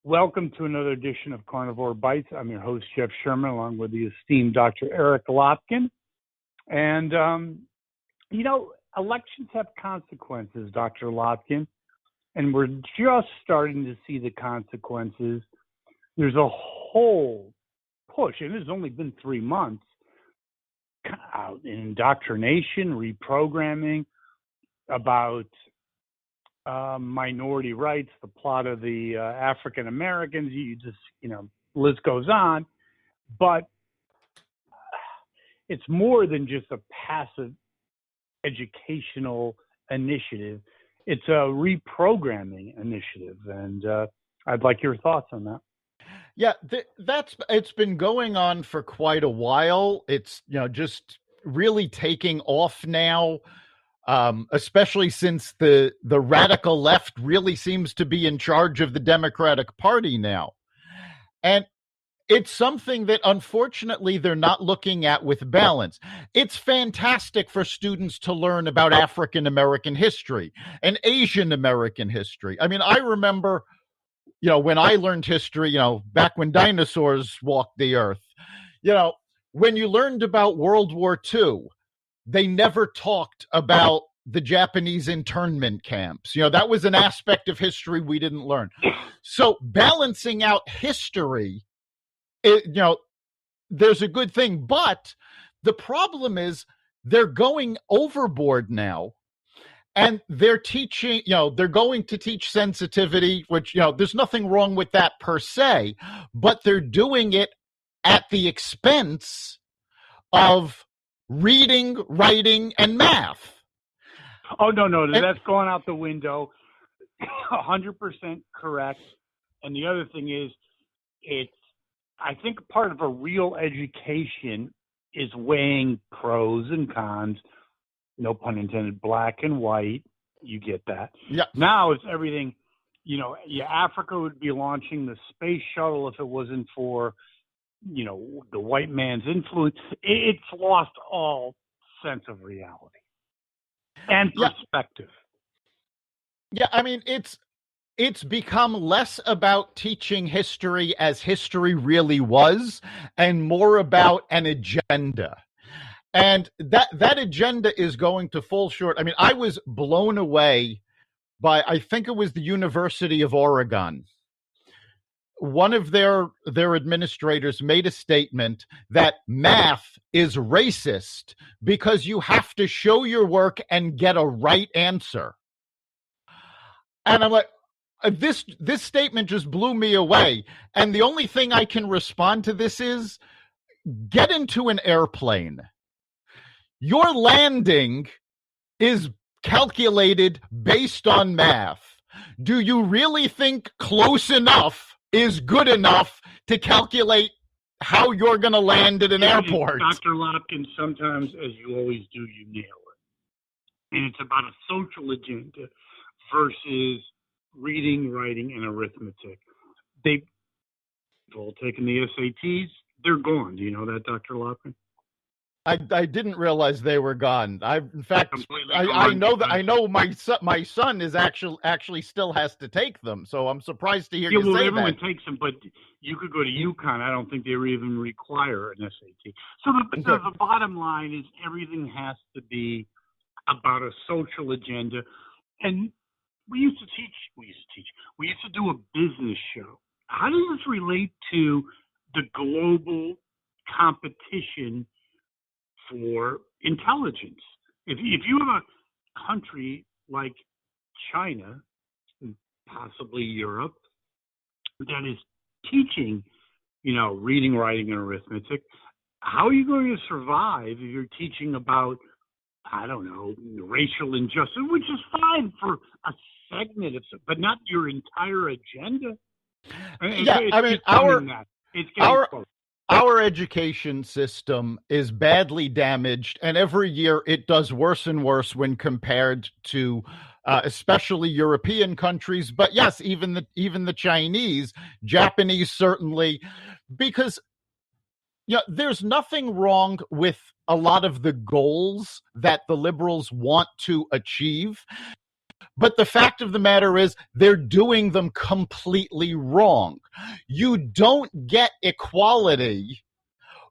Welcome to another edition of Carnivore Bites. I'm your host, Jeff Sherman, along with the esteemed Dr. Eric Lopkin. And, elections have consequences, Dr. Lopkin, and we're just starting to see the consequences. There's a whole push, and it's only been 3 months, indoctrination, reprogramming about minority rights, the plot of the African Americans. List goes on, but it's more than just a passive educational initiative. It's a reprogramming initiative, and I'd like your thoughts on that. Yeah, it's been going on for quite a while. It's just really taking off now, especially since the radical left really seems to be in charge of the Democratic Party now, and it's something that unfortunately they're not looking at with balance. It's fantastic for students to learn about African American history and Asian American history. I mean, I remember, when I learned history, back when dinosaurs walked the earth, when you learned about World War II, they never talked about the Japanese internment camps. That was an aspect of history we didn't learn. So balancing out history, there's a good thing, but the problem is they're going overboard now, and they're teaching, they're going to teach sensitivity, which, there's nothing wrong with that per se, but they're doing it at the expense of reading, writing, and math. Oh, no, that's going out the window. 100% correct. And the other thing is, I think part of a real education is weighing pros and cons, no pun intended, black and white. You get that. Yeah. Now it's everything, Africa would be launching the space shuttle if it wasn't for, the white man's influence. It's lost all sense of reality and perspective. Yeah, I mean, it's become less about teaching history as history really was and more about an agenda. And that agenda is going to fall short. I mean, I was blown away by, I think it was the University of Oregon. One of their administrators made a statement that math is racist because you have to show your work and get a right answer. And I'm like, this statement just blew me away. And the only thing I can respond to this is, get into an airplane. Your landing is calculated based on math. Do you really think close enough is good enough to calculate how you're going to land at an airport? Dr. Lopkin, sometimes, as you always do, you nail it. And it's about a social agenda versus reading, writing, and arithmetic. They've all taken the SATs. They're gone. Do you know that, Dr. Lopkin? I didn't realize they were gone. I know my son is actually still has to take them. So I'm surprised to hear you say everyone that. Takes them, but you could go to UConn. I don't think they even require an SAT. So the bottom line is everything has to be about a social agenda. And we used to do a business show. How does this relate to the global competition for intelligence? If you have a country like China, and possibly Europe, that is teaching, reading, writing, and arithmetic, how are you going to survive if you're teaching about, I don't know, racial injustice, which is fine for a segment of, but not your entire agenda. Our education system is badly damaged, and every year it does worse and worse when compared to especially European countries. But yes, even the Chinese, Japanese certainly, because there's nothing wrong with a lot of the goals that the liberals want to achieve. But the fact of the matter is they're doing them completely wrong. You don't get equality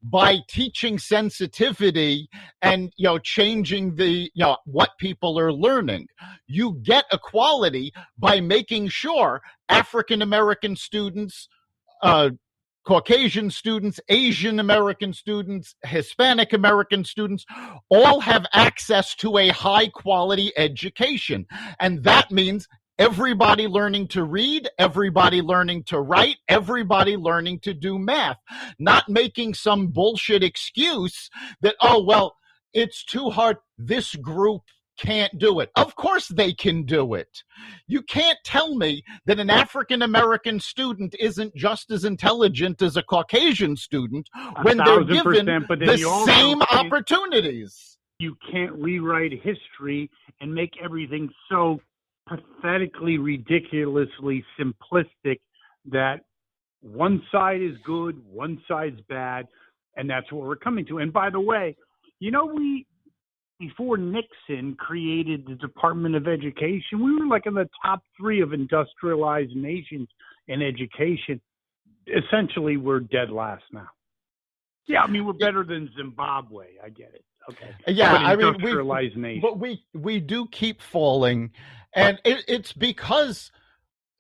by teaching sensitivity and changing the what people are learning. You get equality by making sure African American students, Caucasian students, Asian American students, Hispanic American students all have access to a high quality education. And that means everybody learning to read, everybody learning to write, everybody learning to do math, not making some bullshit excuse that, oh, well, it's too hard. This group can't do it. Of course they can do it. You can't tell me that an African American student isn't just as intelligent as a Caucasian student when they're given the same opportunities. You can't rewrite history and make everything so pathetically, ridiculously simplistic that one side is good, one side's bad, and that's what we're coming to. And by the way, before Nixon created the Department of Education, we were like in the top 3 of industrialized nations in education. Essentially, we're dead last now. Yeah, I mean, we're better than Zimbabwe. I get it. Okay. Yeah, I mean, nation. But we do keep falling, and it's because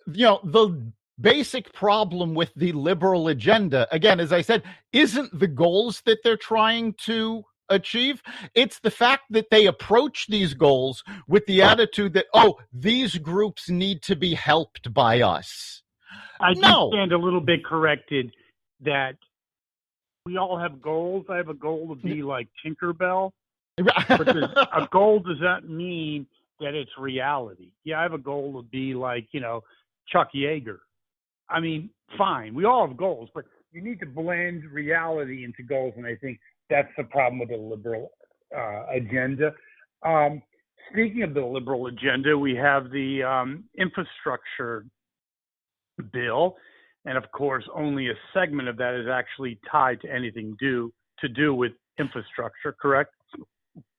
the basic problem with the liberal agenda, again, as I said, isn't the goals that they're trying to achieve. It's the fact that they approach these goals with the attitude that, oh, these groups need to be helped by us. I do stand a little bit corrected that we all have goals. I have a goal to be like Tinkerbell. But a goal does not mean that it's reality. Yeah, I have a goal to be like, Chuck Yeager. I mean, fine. We all have goals, but you need to blend reality into goals, and I think that's the problem with the liberal agenda. Speaking of the liberal agenda, we have the infrastructure bill. And of course, only a segment of that is actually tied to anything to do with infrastructure, correct?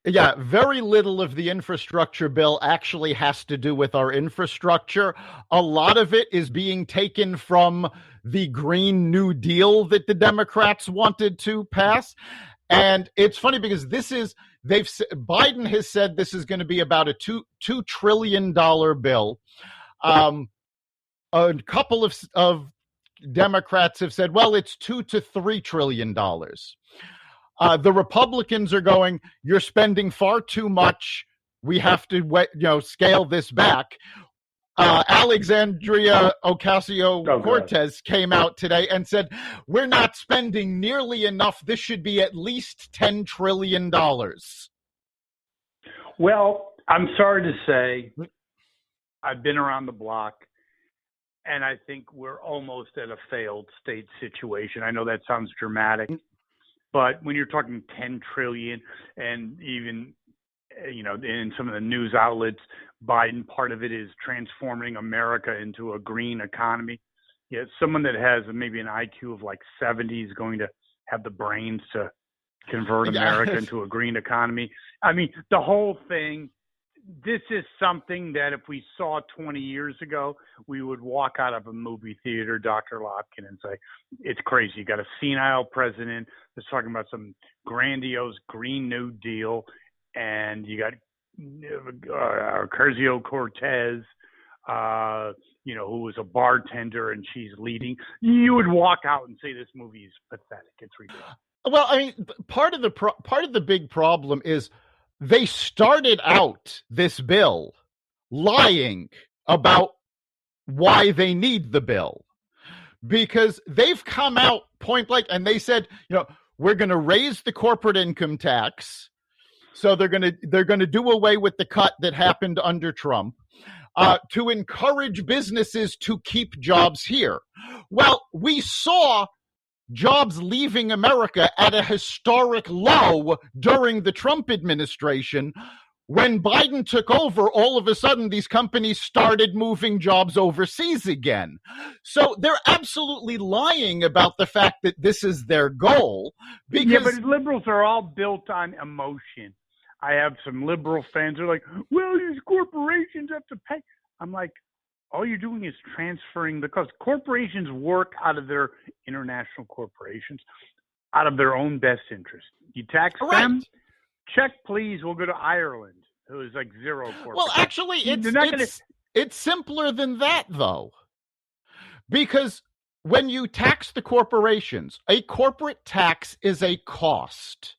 Yeah, very little of the infrastructure bill actually has to do with our infrastructure. A lot of it is being taken from the Green New Deal that the Democrats wanted to pass. And it's funny because Biden has said this is going to be about a $2 trillion bill. A couple of Democrats have said, well, it's $2 to $3 trillion. The Republicans are going, you're spending far too much. We have to, scale this back. Alexandria Ocasio-Cortez came out today and said, we're not spending nearly enough. This should be at least $10 trillion. Well, I'm sorry to say, I've been around the block, and I think we're almost at a failed state situation. I know that sounds dramatic, but when you're talking 10 trillion and even, in some of the news outlets, Biden, part of it is transforming America into a green economy. Yeah, someone that has maybe an IQ of like 70 is going to have the brains to convert America into a green economy. I mean, the whole thing, this is something that if we saw 20 years ago, we would walk out of a movie theater, Dr. Lotkin, and say, it's crazy. You got a senile president that's talking about some grandiose Green New Deal, and you got Ocasio-Cortez, who was a bartender, and she's leading. You would walk out and say this movie is pathetic. It's ridiculous. Well, I mean, part of the big problem is they started out this bill lying about why they need the bill, because they've come out point blank and they said, we're going to raise the corporate income tax. So they're going to do away with the cut that happened under Trump to encourage businesses to keep jobs here. Well, we saw jobs leaving America at a historic low during the Trump administration. When Biden took over, all of a sudden, these companies started moving jobs overseas again. So they're absolutely lying about the fact that this is their goal. Because but liberals are all built on emotion. I have some liberal fans who are like, well, these corporations have to pay. I'm like, all you're doing is transferring the cost. Corporations work out of their international corporations, out of their own best interest. You tax them, check please, we'll go to Ireland, who is like zero corporate. Well, actually, it's simpler than that, though. Because when you tax the corporations, a corporate tax is a cost.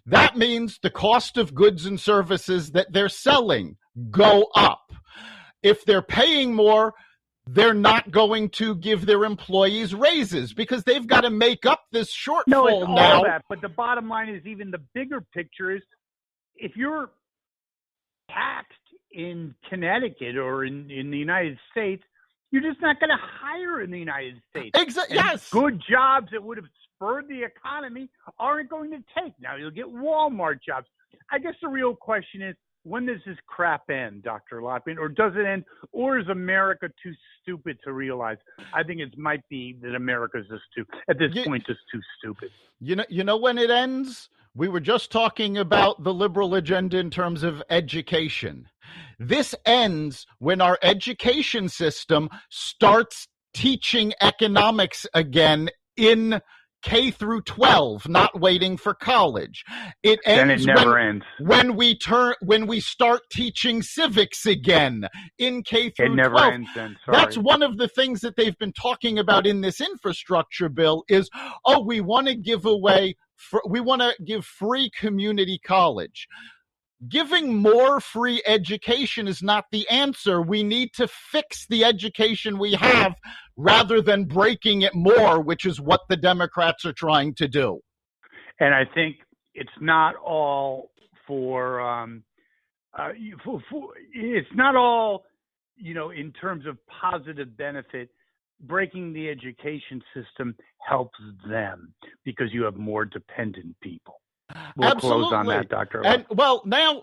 That means the cost of goods and services that they're selling go up. If they're paying more, they're not going to give their employees raises because they've got to make up this shortfall now. No, it's all now. that, but the bottom line is even the bigger picture is if you're taxed in Connecticut or in the United States, you're just not going to hire in the United States. Exactly. Yes. Good jobs that would have spurred the economy aren't going to take. Now you'll get Walmart jobs. I guess the real question is, when does this crap end, Dr. Lockman? Or does it end? Or is America too stupid to realize? I think it might be that America's just point, just too stupid. You know when it ends? We were just talking about the liberal agenda in terms of education. This ends when our education system starts teaching economics again in K through 12, not waiting for college. It ends when we start teaching civics again in K through 12. It never ends then. Sorry. That's one of the things that they've been talking about in this infrastructure bill is, we want to give free community college. Giving more free education is not the answer. We need to fix the education we have rather than breaking it more, which is what the Democrats are trying to do. And I think it's not all it's not all, in terms of positive benefit. Breaking the education system helps them because you have more dependent people. We'll Absolutely. Close on that, Dr. And now,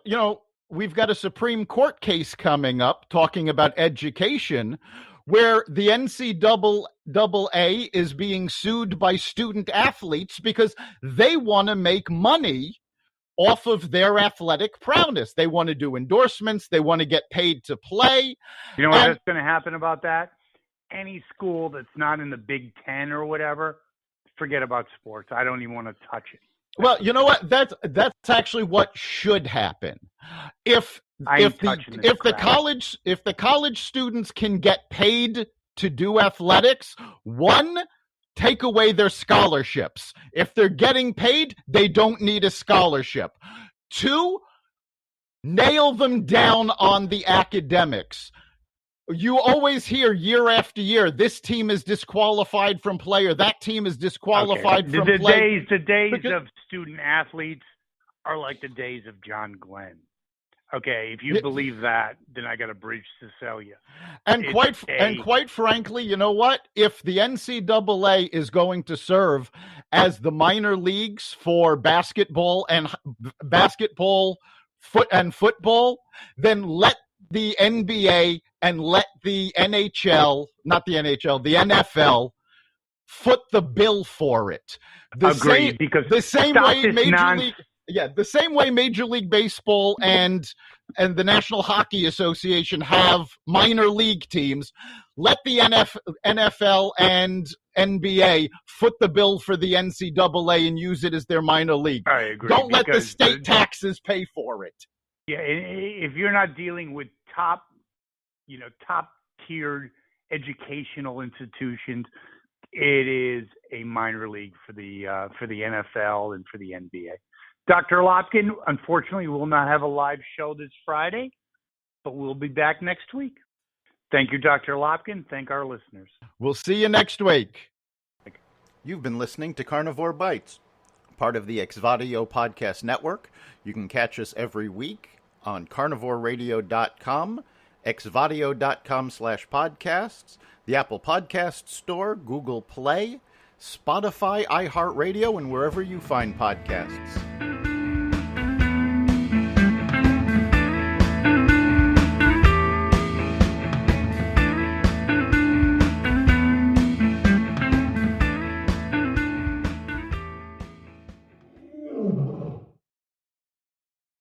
we've got a Supreme Court case coming up talking about education where the NCAA is being sued by student athletes because they want to make money off of their athletic prowess. They want to do endorsements. They want to get paid to play. You know what's going to happen about that? Any school that's not in the Big Ten or whatever, forget about sports. I don't even want to touch it. Well, you know what? That's actually what should happen. If the college students can get paid to do athletics, one, take away their scholarships. If they're getting paid, they don't need a scholarship. Two, nail them down on the academics. You always hear year after year, this team is disqualified from play or that team is disqualified from play. The days of student athletes are like the days of John Glenn. Okay, if you believe that, then I got a bridge to sell you. And quite frankly, you know what? If the NCAA is going to serve as the minor leagues for basketball, football, then let the NBA and let the NHL, not the NHL, the NFL foot the bill for it. The same way Major League Baseball and the National Hockey Association have minor league teams, let the NFL and NBA foot the bill for the NCAA and use it as their minor league. I agree. Don't let the state taxes pay for it. Yeah, if you're not dealing with top-tiered educational institutions, it is a minor league for the NFL and for the NBA. Dr. Lopkin, unfortunately, we'll not have a live show this Friday, but we'll be back next week. Thank you, Dr. Lopkin. Thank our listeners. We'll see you next week. You've been listening to Carnivore Bites, part of the Exvadio Podcast Network. You can catch us every week on carnivoreradio.com, exvadio.com/podcasts, the Apple Podcast Store, Google Play, Spotify, iHeartRadio, and wherever you find podcasts.